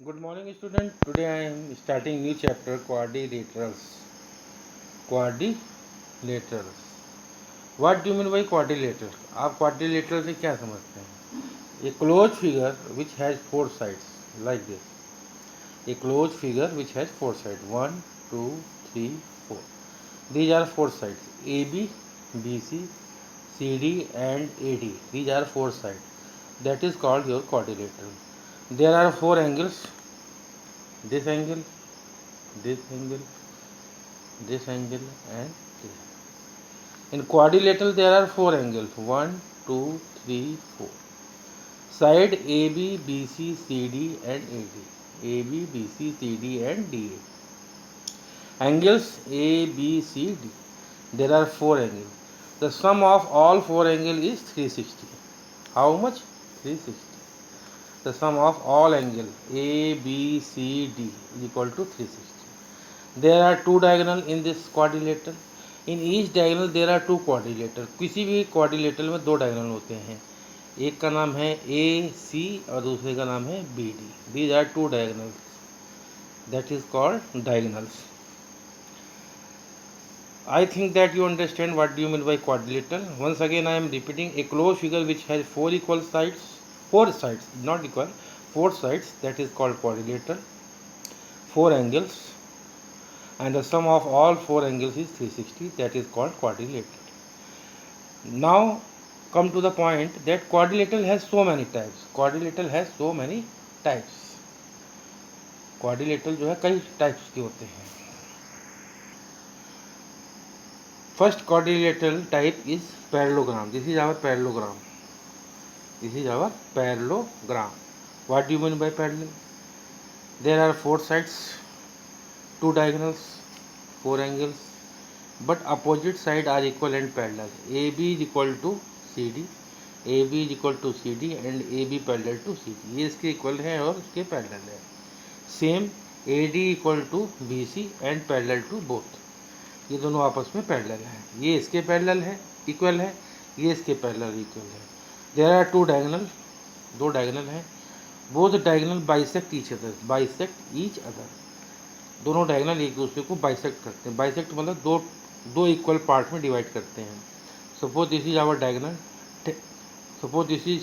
Good morning, student. Today I am starting new chapter quadrilaterals. Quadrilaterals. What do you mean by quadrilateral? आप quadrilateral से क्या समझते हैं? A closed figure which has four sides like this. A closed figure which has four sides. 1, 2, 3, 4. These are four sides. AB, BC, CD and AD. These are four sides. That is called your quadrilateral. There are four angles. This angle, this angle, this angle and this. In quadrilateral there are four angles. 1, 2, 3, 4. Side AB, BC, CD and AD. AB, BC, CD and DA. Angles A, B, C, D. There are four angles. The sum of all four angles is 360. How much? 360. The sum of all angles A, B, C, D is equal to 360. There are two diagonal in this quadrilateral. In each diagonal there are two quadrilateral. किसी भी quadrilateral में दो diagonal होते हैं. एक का नाम है ए सी और दूसरे का नाम है B D. These are two diagonals. That is called diagonals. I think that you understand what do you mean by quadrilateral. Once again I am repeating, a closed figure which has four sides, not equal, four sides, that is called quadrilateral. Four angles, and the sum of all four angles is 360, that is called quadrilateral. Now come to the point that quadrilateral has so many types. Quadrilateral जो है कई types के होते हैं. First quadrilateral type is parallelogram. This is our parallelogram. What do you mean by parallel? There are four sides, two diagonals, four angles, but opposite side are equal and parallel. AB is equal to CD, AB is equal to CD and AB parallel to CD. ये इसके equal है और इसके parallel है. Same AD equal to BC and parallel to both. ये दोनों आपस में पैरेलल है. ये इसके पैरेलल है, इक्वल है, ये इसके पैरेलल इक्वल है. देयर आर टू डायगोनल, दो डायगोनल हैं. Both diagonal bisect each other. दोनों डायगोनल एक दूसरे को बाइसेक्ट करते हैं. बाइसेक्ट मतलब दो इक्वल पार्ट में डिवाइड करते हैं. Suppose this is our diagonal. Suppose this is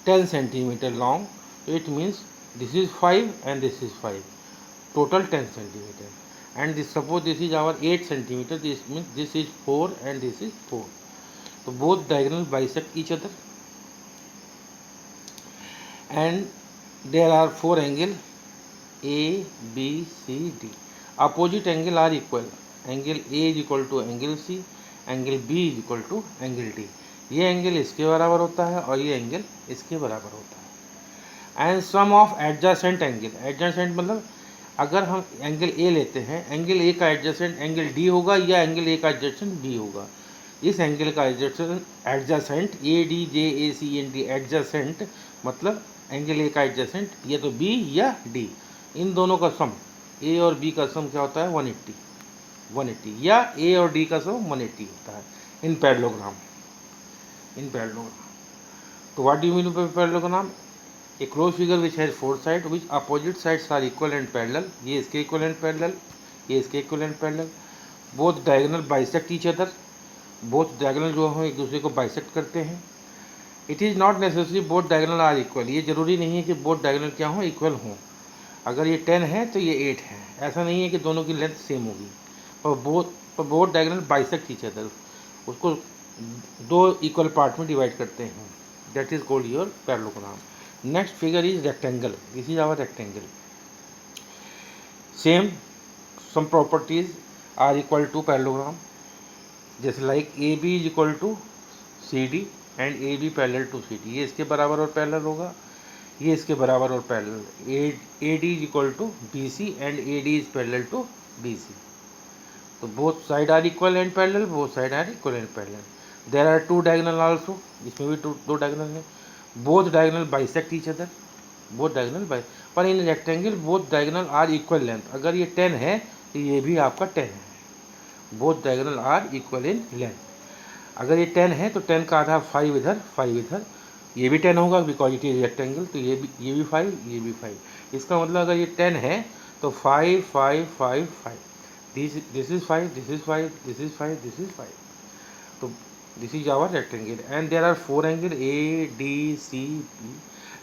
10 centimetre long, तो it means this is 5 and this is 5, total 10 centimetre. And this, suppose this is our 8 centimeter, this means this is 4 and this is 4. So both diagonals bisect each other, and there are four angles A, B, C, D. Opposite angle are equal. Angle A is equal to angle C, angle B is equal to angle D. ये angle इसके बराबर होता है और ये angle इसके बराबर होता है. And sum of adjacent angle. Adjacent मतलब अगर हम एंगल ए लेते हैं, एंगल ए का एडजेसेंट एंगल डी होगा या एंगल ए का एडजेसेंट बी होगा. इस एंगल का adjacent A D J A C N D, adjacent मतलब एंगल ए का एडजेसेंट या तो बी या डी. इन दोनों का सम, ए और बी का सम क्या होता है? 180 या ए और डी का सम 180 होता है इन पैरेललोग्राम. तो what do you mean by parallelogram? A closed figure which has four sides, which opposite sides are equal and parallel. ये इसके equal and parallel, ये इसके equal and parallel. Both diagonal bisect each other. Both diagonal जो हैं एक दूसरे को bisect करते हैं. It is not necessary both diagonal are equal. ये जरूरी नहीं है कि both diagonal क्या हों, equal हों. अगर ये 10 है तो ये 8 है. ऐसा नहीं है कि दोनों की लेंथ सेम होगी. पर both diagonal bisect each other. उसको दो equal पार्ट में डिवाइड करते हैं. That is called your parallelogram. Next figure is rectangle. This is our rectangle. Same, some properties are equal to parallelogram. Just like AB is equal to CD and AB parallel to CD. ये इसके बराबर और parallel होगा, ये इसके बराबर और parallel. AD is equal to BC and AD is parallel to BC. तो both side are equal and parallel. Both side are equal and parallel. There are two diagonal also. इसमें भी दो diagonal है. Both diagonal bisect each other. पर in rectangle both diagonal are equal length. अगर ये 10 है तो ये भी आपका 10 है. Both diagonal are equal in length. अगर ये 10 है तो 10 का आधा 5 इधर 5 इधर, ये भी 10 होगा बिकॉज इट इज रेक्टेंगल, तो ये भी 5, ये भी 5। इसका मतलब अगर ये 10 है तो 5 5 5 5, this is 5, this is 5, this is 5, this is 5। तो this is our rectangle and there are four angles A, D, C, B,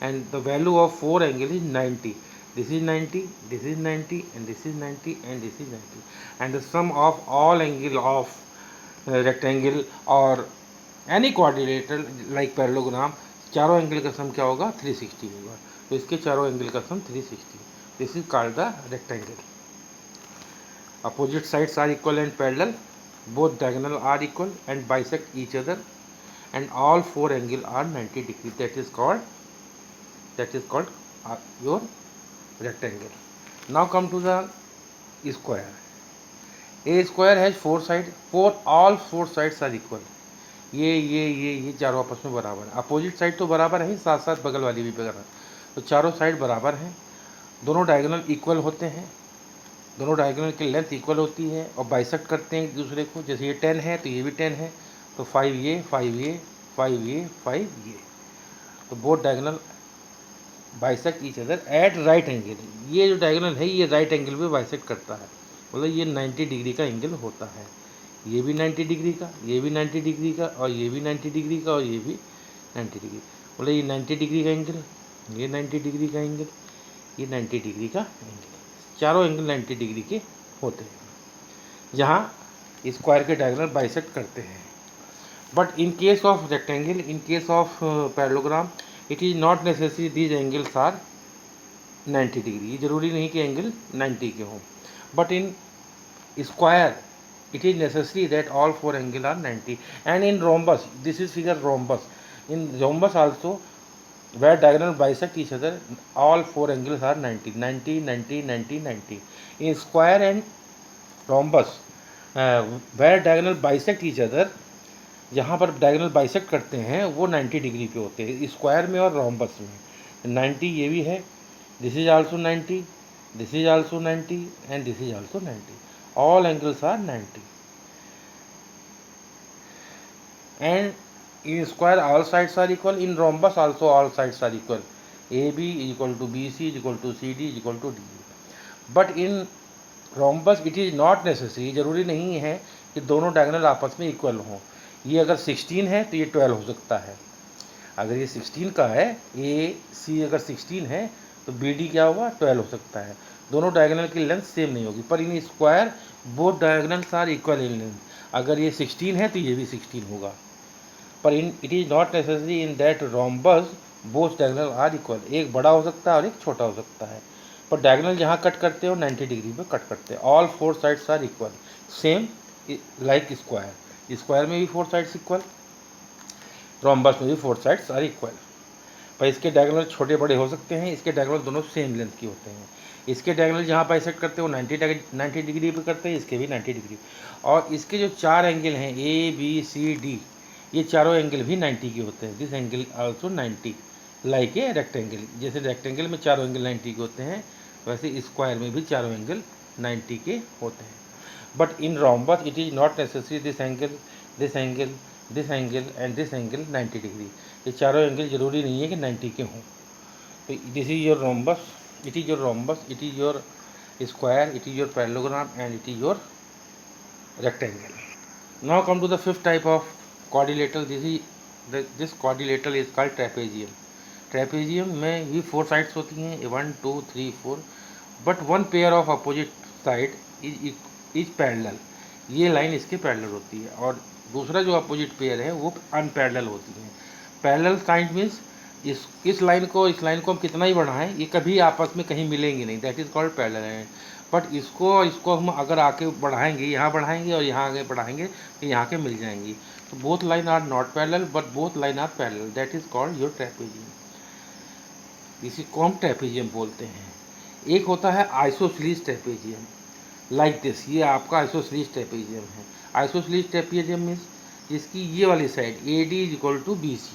and the value of four angles is 90. This is 90, this is 90, and this is 90, and this is 90. And the sum of all angle of rectangle or any quadrilateral like parallelogram, चारों angle का sum क्या होगा 360 होगा। तो इसके चारों angle का सम 360। This is called the rectangle. Opposite sides are equal and parallel, both diagonal are equal and bisect each other, and all four angles are 90 degrees. That is called your rectangle. Now come to the square. A square has four sides. All four sides are equal. ये चारों आपस में बराबर है। Opposite side तो बराबर है, साथ साथ बगल वाली भी बराबर, तो चारों साइड बराबर हैं। दोनों डायगोनल इक्वल होते हैं, दोनों डायगोनल की लेंथ इक्वल होती है और बाइसेक्ट करते हैं एक दूसरे को। जैसे ये 10 है तो ये भी 10 है, तो 5 ये 5 ये 5 ये 5 ये, तो both diagonal bisect each other at right angle. ये जो डायगोनल है ये राइट एंगल पे बाइसेक्ट करता है, मतलब ये 90 डिग्री का एंगल होता है। ये भी 90 डिग्री का, ये भी 90 डिग्री का, और ये भी 90 डिग्री का, और ये भी 90 डिग्री, मतलब ये 90 डिग्री का एंगल, ये 90 डिग्री का एंगल, ये 90 डिग्री का एंगल, चारों एंगल 90 डिग्री के होते हैं जहाँ स्क्वायर के डायगोनल बाइसेक्ट करते हैं। But in case of rectangle, in case of parallelogram, it is not necessary these angles are 90 degree. ये जरूरी नहीं कि एंगल 90 के हों, but in square it is necessary that all four angles are 90. And in rhombus, this is figure rhombus, in rhombus also where diagonal bisect each other, all four angles are 90 90 90 90 90. In square and rhombus where diagonal bisect each other, जहाँ पर diagonal bisect करते हैं वो 90 degree पे होते हैं, square में और रोम्बस में। 90 ये भी है, this is also 90, this is also 90, and this is also 90। All angles are 90 and in square all sides are equal. In rhombus also all sides are equal. AB is equal to BC is equal to CD is equal to DE. But in rhombus it is not necessary, जरूरी नहीं है कि दोनों diagonal आपस में equal हों। ये अगर 16 है तो ये 12 हो सकता है। अगर ये 16 का है, AC अगर 16 है तो BD क्या होगा 12 हो सकता है। दोनों डायगोनल की लेंथ सेम नहीं होगी, पर in square both diagonals are equal in length. अगर ये 16 है तो ये भी 16 होगा, पर in it is not necessary in that rhombus both diagonal are equal. एक बड़ा हो सकता है और एक छोटा हो सकता है, पर डायगोनल जहाँ कट करते हो 90 डिग्री पे कट करते हैं। All four sides are equal, same like square. Square में भी फोर साइड्स इक्वल, रोम्बस में भी फोर साइड्स आर इक्वल, पर इसके डायगोनल छोटे बड़े हो सकते हैं, इसके डायगोनल दोनों सेम लेंथ के होते हैं। इसके डायगोनल जहाँ बाइसेक्ट करते हो 90 डिग्री पे करते हैं, इसके भी 90 डिग्री। और इसके जो चार एंगल हैं ABCD, ये चारों एंगल भी 90 के होते हैं। This angle also 90 like a rectangle. जैसे रेक्टेंगल में चारों एंगल 90 के होते हैं, वैसे स्क्वायर में भी चारों एंगल 90 के होते हैं। But in rhombus it is not necessary this angle, this angle, this angle and this angle 90 degree. ये चारों एंगल जरूरी नहीं है कि 90 के हों। तो this is your rhombus, it is your rhombus, it is your square, it is your parallelogram, and it is your rectangle. Now come to the fifth type of quadrilateral. This quadrilateral is called trapezium. Trapezium में भी four sides होती हैं, 1 2 3 4, but one pair of opposite side is parallel. ये line इसके parallel होती है, और दूसरा जो अपोजिट पेयर है वो अनपैरेलल होती है। पैरेलल साइड मीन्स इस लाइन को हम कितना ही बढ़ाएं, ये कभी आपस में कहीं मिलेंगे नहीं, that is called parallel. But इसको हम अगर आके बढ़ाएंगे, यहाँ बढ़ाएंगे और यहाँ आगे बढ़ाएंगे तो यहाँ के मिल जाएंगी। तो both line are not parallel but both line are parallel, that is called your trapezium. इसी को हम ट्रेपेजियम बोलते हैं। एक होता है आइसोसेलेस ट्रेपेजियम, लाइक दिस, ये आपका आइसोसेलेस ट्रेपेजियम है। आइसोसेलेस ट्रेपेजियम मीन्स जिसकी ये वाली side AD is equal to BC,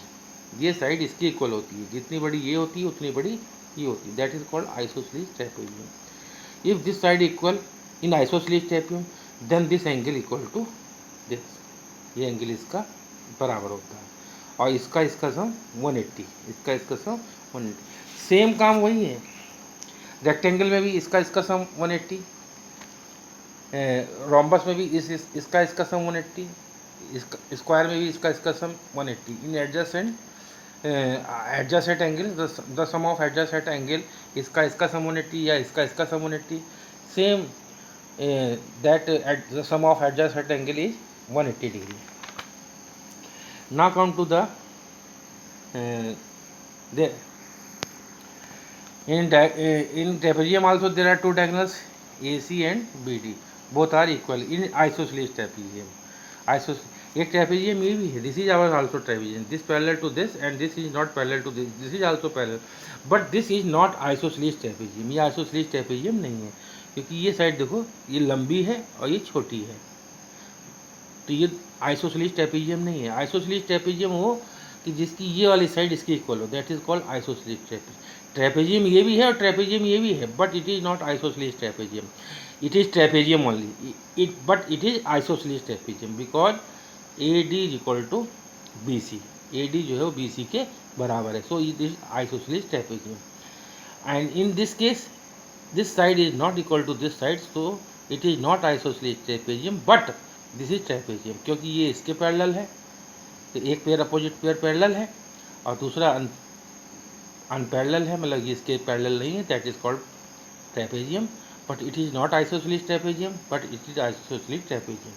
ये साइड इसकी इक्वल होती है, जितनी बड़ी ये होती है उतनी बड़ी ये होती है, that is called isosceles trapezium. If this side equal in isosceles trapezium, then this angle equal to this, ये एंगल इसका बराबर होता है। और इसका सम 180, इसका सम 180। सेम काम वही है, रेक्टेंगल में भी इसका सम 180, रोम्बस में भी इसका सम 180, इसका स्क्वायर में भी इसका sum 180। In adjacent angle the sum of adjacent angle, इसका सम 180 या इसका sum 180, same that the sum of adjacent angle is 180 degree. Now come to the in trapezium also there are two diagonals AC and BD, both are equal in isosceles trapezium. एक trapezium ये भी है, this is our also trapezium, this parallel to this and this is not parallel to this, this is also parallel, but this is not isosceles trapezium. ये isosceles trapezium नहीं है, क्योंकि ये side देखो ये लंबी है और ये छोटी है, तो ये आइसोसेलेस ट्रेपेजियम नहीं है। आइसोसेलेस ट्रेपेजियम हो कि जिसकी ये वाली साइड इसकी इक्वल हो, that is called isosceles trapezium. Trapezium ये भी है और ट्रेपेजियम ये भी है, but it is not isosceles trapezium, it is trapezium only, but it is isosceles trapezium because AD is equal to BC, AD जो है वो BC के बराबर है, so it is isosceles trapezium. And in this case this side is not equal to this side, so it is not isosceles trapezium but this is trapezium, क्योंकि ये इसके parallel है, तो एक पेयर अपोजिट पेयर पैरेलल है और दूसरा unparalleled है, मतलब ये इसके पैरेलल नहीं है, that is called trapezium, but it is not isosceles trapezium but it is isosceles trapezium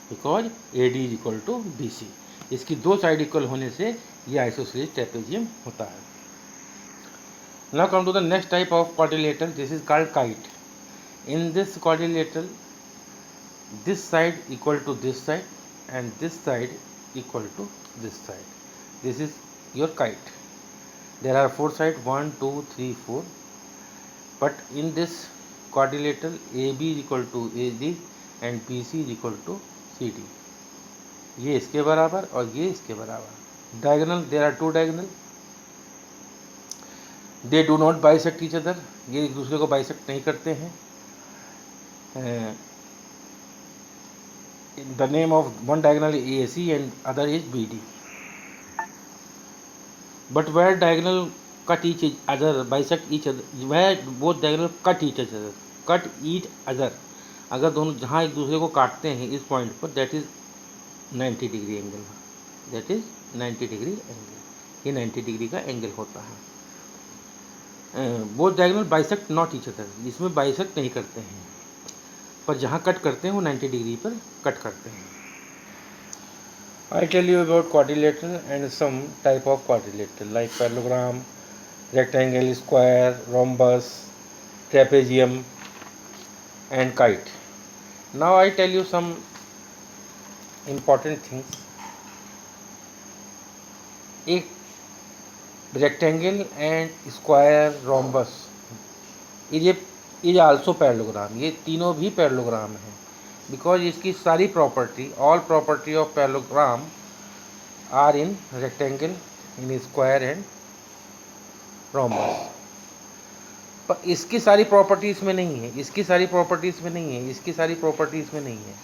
because AD is equal to BC। इसकी दो साइड इक्वल होने से ये आइसोसेलेस ट्रेपेजियम होता है। Now come to the next type of quadrilateral, this is called kite. In this quadrilateral, this side equal to this side and this side equal to this side. This is your kite. There are four sides, 1 2 3 4, but in this quadrilateral AB is equal to AD and BC is equal to CD. ये इसके बराबर और ये इसके बराबर। Diagonal, there are two diagonal, they do not bisect each other, ये एक दूसरे को बाइसेक्ट नहीं करते हैं। The name of one diagonal AC and other is BD, but where diagonal cut each other bisect each other, where both diagonal cut each other, अगर दोनों जहाँ एक दूसरे को काटते हैं इस पॉइंट पर, that is 90 degree angle, that is 90 degree angle, ये 90 डिग्री का एंगल होता है। Both diagonal bisect not each other, इसमें बाइसेक्ट नहीं करते हैं, पर जहाँ कट करते हैं वो 90 डिग्री पर कट करते हैं। I tell you about quadrilateral and some type of quadrilateral like parallelogram, rectangle, square, rhombus, trapezium and kite. Now I tell you some important things. एक rectangle and square, rhombus is also parallelogram, ये तीनों भी parallelogram हैं, because इसकी सारी property, all property of parallelogram are in rectangle, in square and rhombus, पर इसकी सारी प्रॉपर्टी इसमें नहीं है, इसकी सारी प्रॉपर्टी इसमें नहीं है, इसकी सारी प्रॉपर्टी इसमें नहीं है।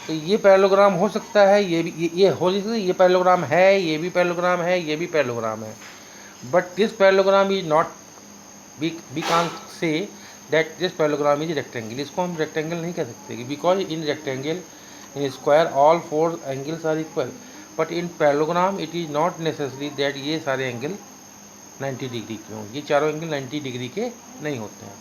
तो ये पैरेललोग्राम हो सकता है, ये भी ये हो सकता है, ये पैरेललोग्राम है, ये भी पैरेललोग्राम है, ये भी पैरेललोग्राम है, but this parallelogram is not, we can't say that this parallelogram is rectangle, इसको हम रेक्टेंगल नहीं कह सकते, because in rectangle, in square all four angles are equal, but in parallelogram it is not necessary that ये सारे angle 90 degree के हों, ये चारों एंगल 90 डिग्री के नहीं होते हैं।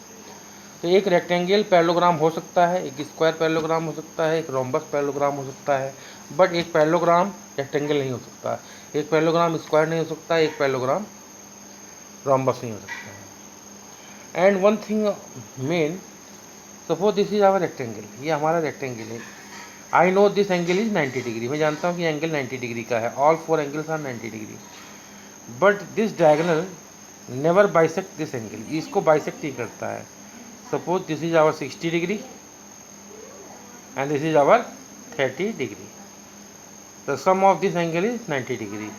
तो एक रेक्टेंगल पैरेललोग्राम हो सकता है, एक स्क्वायर पैरेललोग्राम हो सकता है, एक रोम्बस पैरेललोग्राम हो सकता है, बट एक पैरेललोग्राम रेक्टेंगल नहीं हो सकता, एक पैरेललोग्राम स्क्वायर नहीं हो सकता, एक पैरेललोग्राम रोम्बस नहीं हो सकता है। And one thing main, suppose this is our rectangle, ये हमारा रेक्टेंगल है, I know this angle is 90 degree, मैं जानता हूँ कि एंगल 90 डिग्री का है, all four angles are 90 degree, but this diagonal never bisect this angle, इसको बाइसेक्ट ही करता है। Suppose this is our 60 degree and this is our 30 degree, the sum of this angle is 90 degree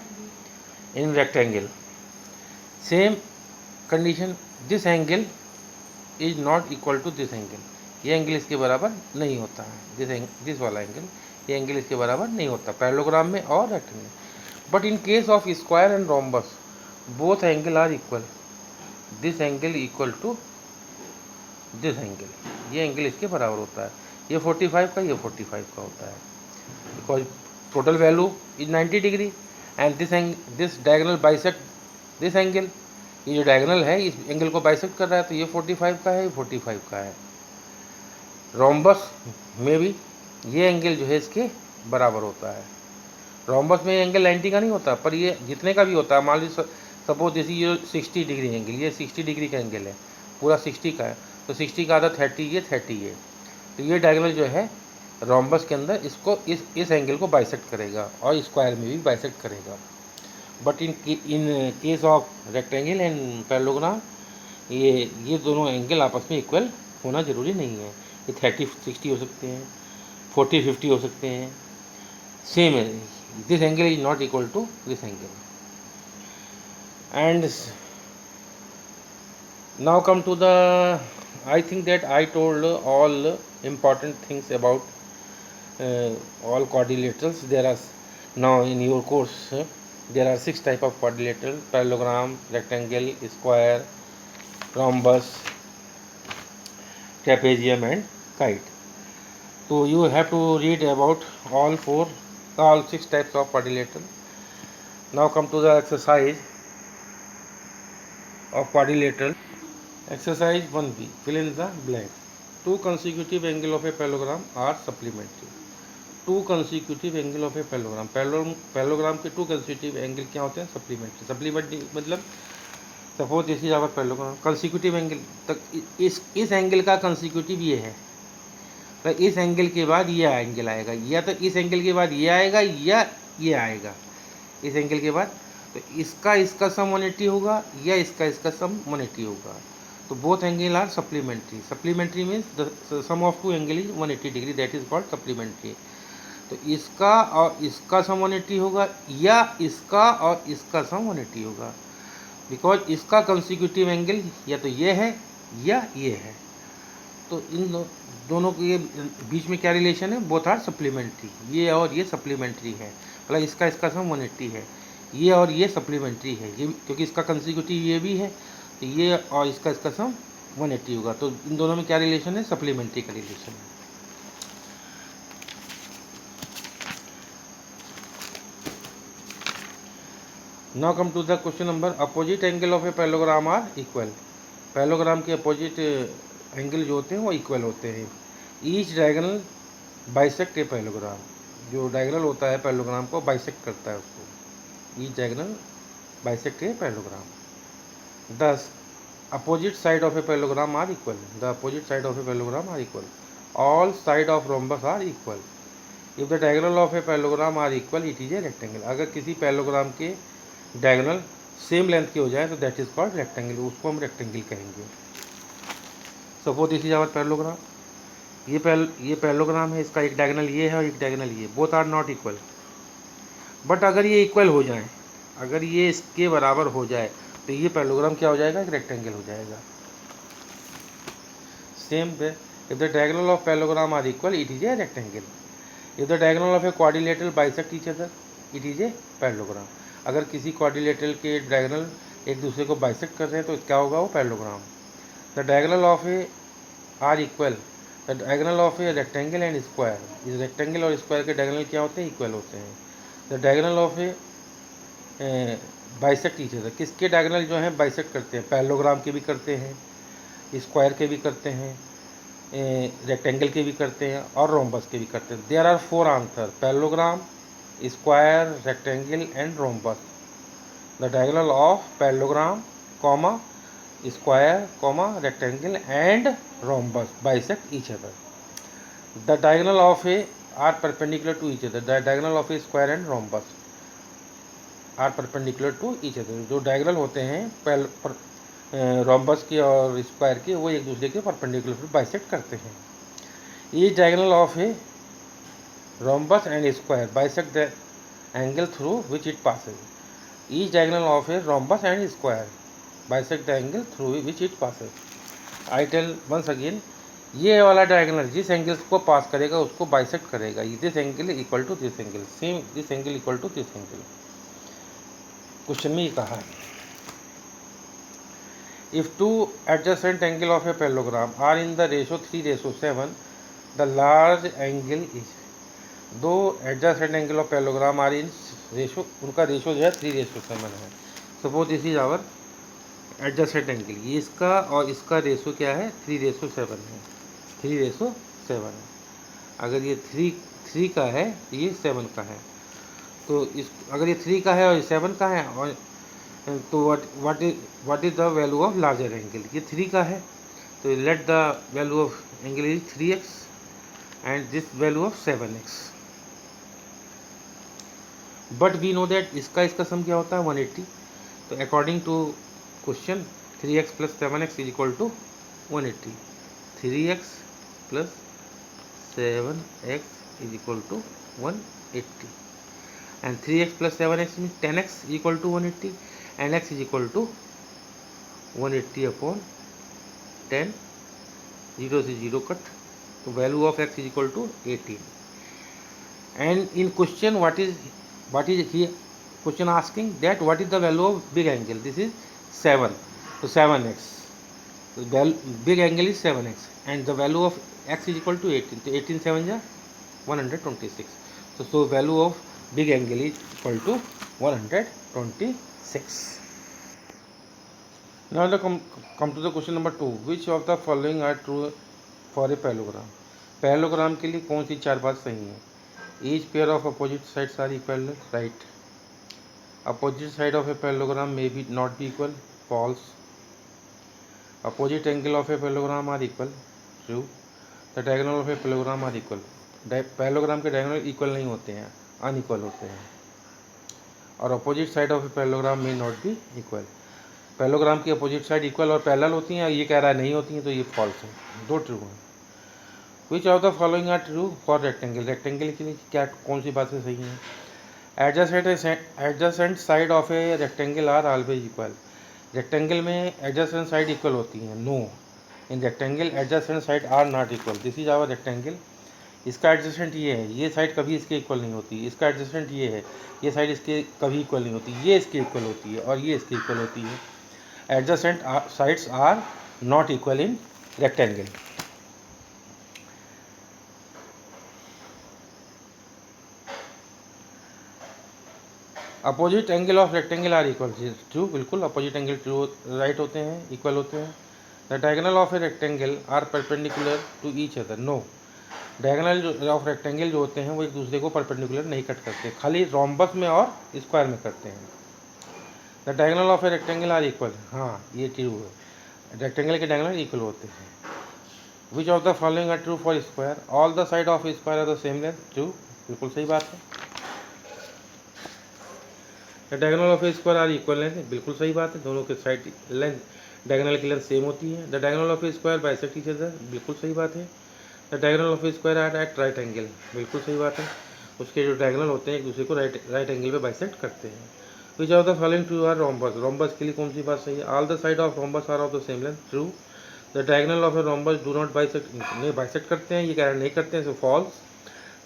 in rectangle. Same condition, this angle is not equal to this angle, ये angle इसके बराबर नहीं होता है, this वाला angle, ये angle इसके बराबर नहीं होता पैरेललोग्राम में और rectangle. But in case of square and rhombus, both angle are equal. This angle equal to this angle, ये एंगल इसके बराबर होता है, ये 45 का, ये 45 का होता है, because total value is 90 degree and this diagonal bisect this angle, ये जो डायगोनल है इस एंगल को बाइसेक्ट कर रहा है, तो ये 45 का है, ये 45 का है। रोम्बस में भी ये एंगल जो है इसके बराबर होता है। रोम्बस में एंगल 90 का नहीं होता, पर ये जितने का भी होता है, मान लीजिए सपोज जैसे ये 60 डिग्री एंगल, ये 60 डिग्री का एंगल है, पूरा 60 का है, तो 60 का आधा 30 ये 30 है, तो ये डायगोनल जो है रोम्बस के अंदर इसको इस एंगल को बाइसेक्ट करेगा और स्क्वायर में भी बाइसेक्ट करेगा। But in case of rectangle and parallelogram ये दोनों एंगल आपस में इक्वल होना ज़रूरी नहीं है। ये 30-60 हो सकते हैं, 40-50 हो सकते हैं, सेम है। This angle is not equal to this angle. And now come to the, I think that I told all important things about all quadrilaterals. There are now in your course there are 6 type of quadrilateral: parallelogram, rectangle, square, rhombus, trapezium and kite. So you have to read about all 6 types of quadrilateral. Now come to the exercise of quadrilateral. Exercise 1b, fill in the blank. 2 consecutive angle of a parallelogram are supplementary. 2 consecutive angle of a parallelogram, parallelogram के 2 consecutive angle क्या होते हैं? Supplementary. Supplementary मतलब suppose this is our parallelogram, consecutive angle तक इस angle का consecutive ये है, तो इस एंगल के बाद ये एंगल आएगा, या तो इस एंगल के बाद ये आएगा या ये आएगा इस एंगल के बाद, तो इसका सम 180 होगा या इसका सम 180 होगा। तो both angle are supplementary. Supplementary means the sum of 2 angle is 180 degree, that is called supplementary. तो इसका और इसका सम 180 होगा या इसका और इसका सम 180 होगा, बिकॉज इसका कंसिक्यूटिव एंगल या तो ये है या ये है। तो इन दोनों के बीच में क्या रिलेशन है? Both are supplementary. ये और ये सप्लीमेंट्री है, मतलब इसका सम 180 है, ये और ये सप्लीमेंट्री है, ये क्योंकि इसका कंसिक्यूटिव ये भी है, तो ये और इसका सम 180 होगा। तो इन दोनों में क्या रिलेशन है? सप्लीमेंट्री का रिलेशन है। Now come to the question number, opposite angle of a parallelogram are equal. Parallelogram के अपोजिट एंगल जो होते हैं वो इक्वल होते हैं। Each diagonal bisect a parallelogram, जो डायगोनल होता है पैरेललोग्राम को बाइसेक्ट करता है उसको। Each diagonal bisect a parallelogram. Thus, opposite side of a parallelogram are equal. The opposite side of a parallelogram are equal. All side of rhombus are equal. If the diagonal of a parallelogram are equal, it is a rectangle. अगर किसी parallelogram के diagonal same length के हो जाए तो that is called rectangle, उसको हम rectangle कहेंगे। Suppose this is our parallelogram, ये पैरेललोग्राम है, इसका एक डायगोनल ये है और एक डायगोनल ये, both are not equal. But अगर ये इक्वल हो जाए, अगर ये इसके बराबर हो जाए, तो ये पैरेललोग्राम क्या हो जाएगा? एक रेक्टेंगल हो जाएगा। Same way, if the diagonal of parallelogram are equal, it is a rectangle. If the diagonal of a quadrilateral bisect each other, it is a parallelogram. अगर किसी क्वाड्रिलेटरल के डायगोनल एक दूसरे को बाइसेक्ट कर रहे हैं तो क्या होगा? वो parallelogram. The diagonal of a are equal, the diagonal of a rectangle and square, इस रेक्टेंगल और स्क्वायर के डायगोनल क्या होते हैं? इक्वल होते हैं। The diagonal of A bisect each other, किसके डायगोनल जो हैं बाइसेक्ट करते हैं? पैरेललोग्राम के भी करते हैं, स्क्वायर के भी करते हैं, रेक्टेंगल के भी करते हैं और रोम्बस के भी करते हैं। There are 4 answer: parallelogram, square, rectangle and rhombus. The diagonal of parallelogram comma square comma rectangle and rhombus bisect each other. The diagonal of a are perpendicular to each other. The diagonal of a square and rhombus are perpendicular to each other. जो diagonal होते हैं rhombus के और square के, वो एक दूसरे के परपेंडिकुलर बाइसेक्ट करते हैं। Each diagonal of a rhombus and square bisect the angle through which it passes. Each diagonal of a rhombus and square bisect the angle through which it passes. I tell once again, ये वाला diagonal जिस angle को पास करेगा उसको bisect करेगा। This angle equal to this angle, same this angle equal to this angle. Question में ये कहा है, if two adjacent angle of a parallelogram are in the ratio 3:7 the large angle is, दो adjacent angle of parallelogram are in ratio, उनका ratio जो है 3:7 है। Suppose this is our adjacent angle, ये इसका और इसका रेशो क्या है, 3:7 है, 3:7 है। अगर ये थ्री का है ये 7 का है, तो इस अगर ये 3 का है और ये 7 का है, और तो what is the value of larger angle, ये 3 का है, तो let the value of angle is 3x and this value of 7x। But we know that इसका सम क्या होता है 180। तो according to question 3x plus 7x is equal to 180, 3x plus 7x is equal to 180 and 3x plus 7x means 10x is equal to 180 and x is equal to 180 upon 10, 0 से 0 cut, तो value of x is equal to 18। and in question what is here question asking that what is the value of big angle, this is 7, so 7x, so big angle is 7x and the value of x is equal to 18, तो 18 7 जा 126, so value of big angle is equal to 126। now come to the question number 2, which of the following are true for a parallelogram, parallelogram के लिए कौन सी 4 बात सही है। each pair of opposite sides are equal, right, opposite side of a parallelogram may be not be equal, false, opposite angle of a parallelogram are equal, true, the diagonal of a parallelogram are equal, parallelogram के diagonal equal नहीं होते हैं, unequal होते हैं, और opposite side of a parallelogram में not be equal, parallelogram की opposite side equal और पैरेलल होती हैं, ये कह रहा है नहीं होती हैं, तो ये फॉल्स है, दो ट्रू हैं। Which of the following are true for rectangle, rectangle के लिए क्या कौन सी बातें सही हैं। Adjacent side of a rectangle are always equal, rectangle में एडजेसेंट साइड इक्वल होती हैं, no, in rectangle adjacent side are not equal, this is our rectangle, इसका एडजस्टेंट ये है, ये साइड कभी इसके इक्वल नहीं होती, इसका एडजस्टेंट ये है, ये साइड इसके कभी इक्वल नहीं होती, ये इसके इक्वल होती है और ये इसके इक्वल होती है। Adjacent sides are not equal in rectangle. Opposite angle of rectangle are equal, true, बिल्कुल अपोजिट एंगल ट्रू राइट होते हैं, इक्वल होते हैं। The diagonal of a rectangle are perpendicular to each other, no, diagonal of rectangle जो होते हैं वो एक दूसरे को परपेंडिकुलर नहीं कट करते, खाली रोम्बस में और स्क्वायर में करते हैं। The diagonal of a rectangle are equal, हाँ ये ट्रू है, रेक्टेंगल के डायगोनल इक्वल होते हैं। Which of the following are true for square, all the side of square are the same length, true, बिल्कुल सही बात है। The diagonal of a square are equal length, बिल्कुल सही बात है, दोनों के साइड लेंथ डायगोनल की लेंथ सेम होती है। The diagonal of a square bisect each other, बिल्कुल सही बात है। The diagonal of a square are at right angle, बिल्कुल सही बात है, उसके जो डायगोनल होते हैं एक दूसरे को राइट एंगल पे बाइसेक्ट करते हैं। Which of the following true are rhombus, rhombus के लिए कौन सी बात सही है। All the side of rhombus are of the same length, true, the diagonal of a rhombus do not bisect, नहीं बाइसेक्ट करते हैं, ये कह रहे नहीं करते हैं, so false.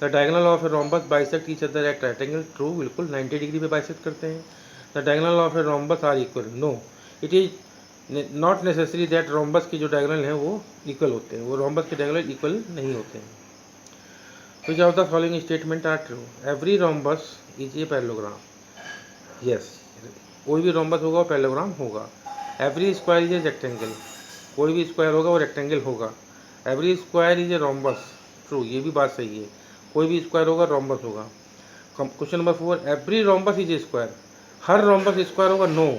The diagonal of a rhombus bisect each other at right angle, true, बिल्कुल 90 डिग्री पे बाइसेक्ट करते हैं। The diagonal of a rhombus are equal, no, it is not necessary that rhombus की जो डायगोनल हैं वो equal होते हैं, वो रोम्बस के डायगोनल इक्वल नहीं होते हैं। Which of the following statement are true, every rhombus is a parallelogram, yes, कोई भी रोम्बस होगा वो पैरेललोग्राम होगा। Every square is a rectangle, कोई भी स्क्वायर होगा वो रेक्टेंगल होगा। Every square is a rhombus, true, ये भी बात सही है, कोई भी स्क्वायर होगा रोम्बस होगा। Question number 4, every rhombus is A square, her rhombus square होगा, नो,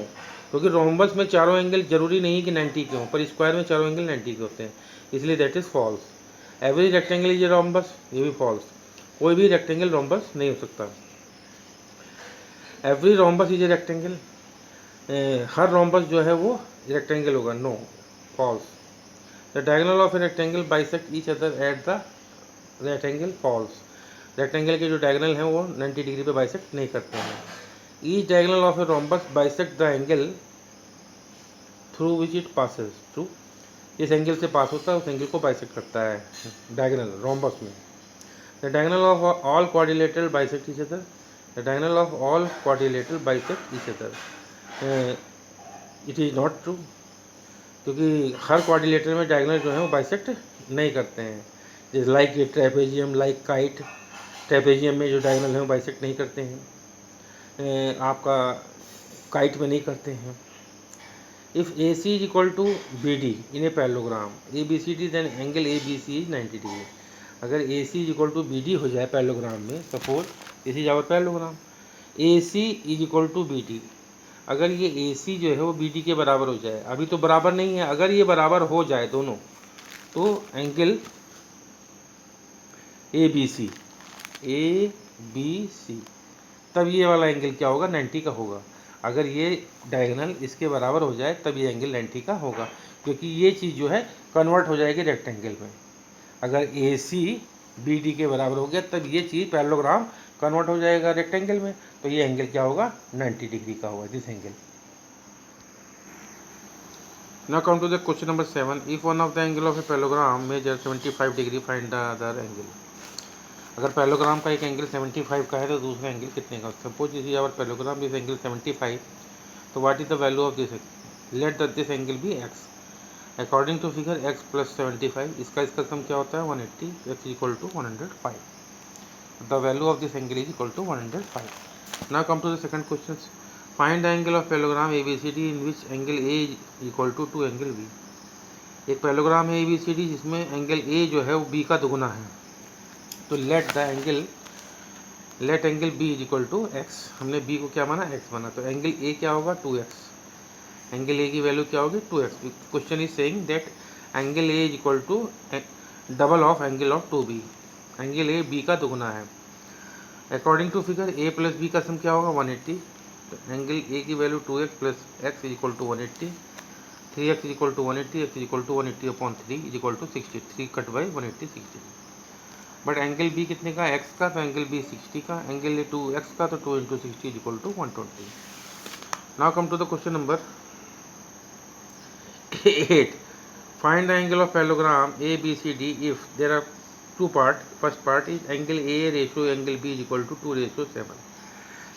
क्योंकि रोम्बस में चारों एंगल जरूरी नहीं है कि 90 के हों, पर स्क्वायर में चारों एंगल 90 के होते हैं, इसलिए that is false. Every rectangle is a rhombus, ये भी फॉल्स, कोई भी रेक्टेंगल रोम्बस नहीं हो सकता। Every rhombus is a rectangle, हर रोम्बस जो है वो रेक्टेंगल होगा, no, false. The diagonal of a rectangle bisect each other at the rectangle, false, rectangle के जो डायगोनल हैं वो 90 डिग्री पे बाइसेक्ट नहीं करते हैं। Each diagonal of a rhombus bisect the angle through which it passes, true, इस angle से पास होता है उस एंगल को बाइसेक्ट करता है डायगोनल रोम्बस में। The diagonal of all quadrilateral bisect each other, the diagonal of all quadrilateral bisect each other. It is not true, क्योंकि हर क्वाड्रिलेटरल में डायगोनल जो है वो बाइसेक्ट नहीं करते हैं। जैसे लाइक ये ट्रेपेजियम, लाइक काइट, ट्रेपेजियम में जो डायगोनल है वो बाइसेक्ट नहीं करते हैं, आपका काइट में नहीं करते हैं। If A C is equal to B D in a parallelogram A B C D, then angle A B C is 90 degree. अगर A C is equal to B D हो जाए पैरेललोग्राम में, suppose this is our parallelogram, A C is equal to B D, अगर ये ए सी जो है वो B D के बराबर हो जाए, अभी तो बराबर नहीं है, अगर ये बराबर हो जाए दोनों, तो एंगल ए बी सी, तब ये वाला एंगल क्या होगा, 90 का होगा। अगर ये डायगोनल इसके बराबर हो जाए तब ये एंगल 90 का होगा, क्योंकि ये चीज़ जो है कन्वर्ट हो जाएगी रेक्टेंगल में। अगर ए सी बी डी के बराबर हो गया तब ये चीज़ पैरेललोग्राम कन्वर्ट हो जाएगा रेक्टेंगल में, तो ये एंगल क्या होगा, 90 डिग्री का होगा, this angle. Now come to the question number 7. If one of the angle of a parallelogram measure 75 degree, find the other angle. अगर पैरेललोग्राम का एक एंगल 75 का है तो दूसरा एंगल कितने का। Suppose this is our parallelogram, this angle 75, तो what is the value of this, let this angle be x। According to figure x plus 75, इसका सम क्या होता है 180, x equal to 105। The value of this angle is equal to 105। Now come to the second question, find the angle of parallelogram ABCD in which angle A is equal to angle B। एक parallelogram है ABCD जिसमें angle A जो है वो B का दुगुना है, तो let angle B is equal to x। हमने B को क्या माना, x माना, तो एंगल A क्या होगा 2x, एंगल A की वैल्यू क्या होगी 2x। Question is saying that angle A is equal to double of angle of 2B, angle A B का दुगुना है। According to figure A plus B का सम क्या होगा 180, तो एंगल A की value 2x plus x is equal to 180, 3x is equal to 180, x is equal to 180 upon 3 is equal to 60, 3 cut by 180 60। But angle B कितने का, x का, तो angle B 60 का, एंगल A 2x का, तो 2 into 60 is equal to 120। Now come to the question number 8. Find the angle of parallelogram ABCD if there are two parts. First part is angle A ratio angle B is equal to 2:7.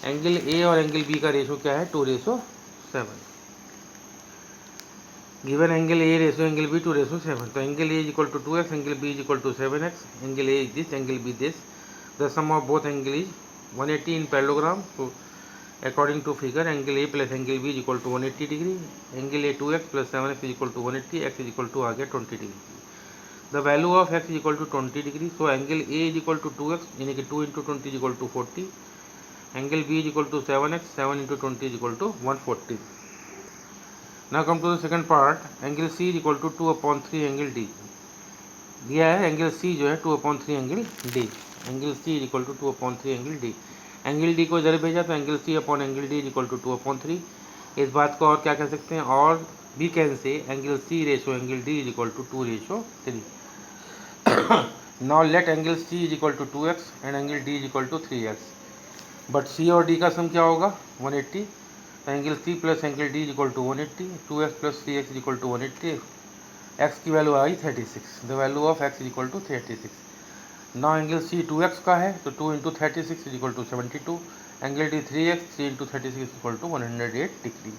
Angle A और angle B का ratio क्या है 2:7। Given angle A ratio angle B 2:7, तो angle A is equal to 2x, angle B is equal to 7x, angle A is this, angle B this. The sum of both angle is 180 in parallelogram, तो according to figure angle A plus angle B is equal to 180 degree, angle A 2x plus 7x is equal to 180, x is equal to आ गया 20 degree. The value of x is equal to 20 degree, so angle A is equal to 2x यानी कि 2 into 20 is equal to 40, angle B is equal to 7x, 7 into 20 is equal to 140। Now come to the second part, angle C is equal to 2/3 angle D दिया है, angle C जो है 2/3 angle D, angle C is equal to 2/3 angle D, angle D को इधर भेजा तो angle C upon angle D is equal to 2/3। इस बात को और क्या कह सकते हैं, और भी can say angle C ratio angle D is equal to 2:3। Now let angle C is equal to 2x and angle D is equal to 3x, but C और D का सम क्या होगा 180, तो angle C plus angle D is equal to 180, 2x plus 3x is equal to 180, x की value आई 36, the value of x is equal to 36। Now angle C 2x का है, तो 2 into 36 is equal to 72, angle D 3x, 3 into 36 is equal to 108 degree.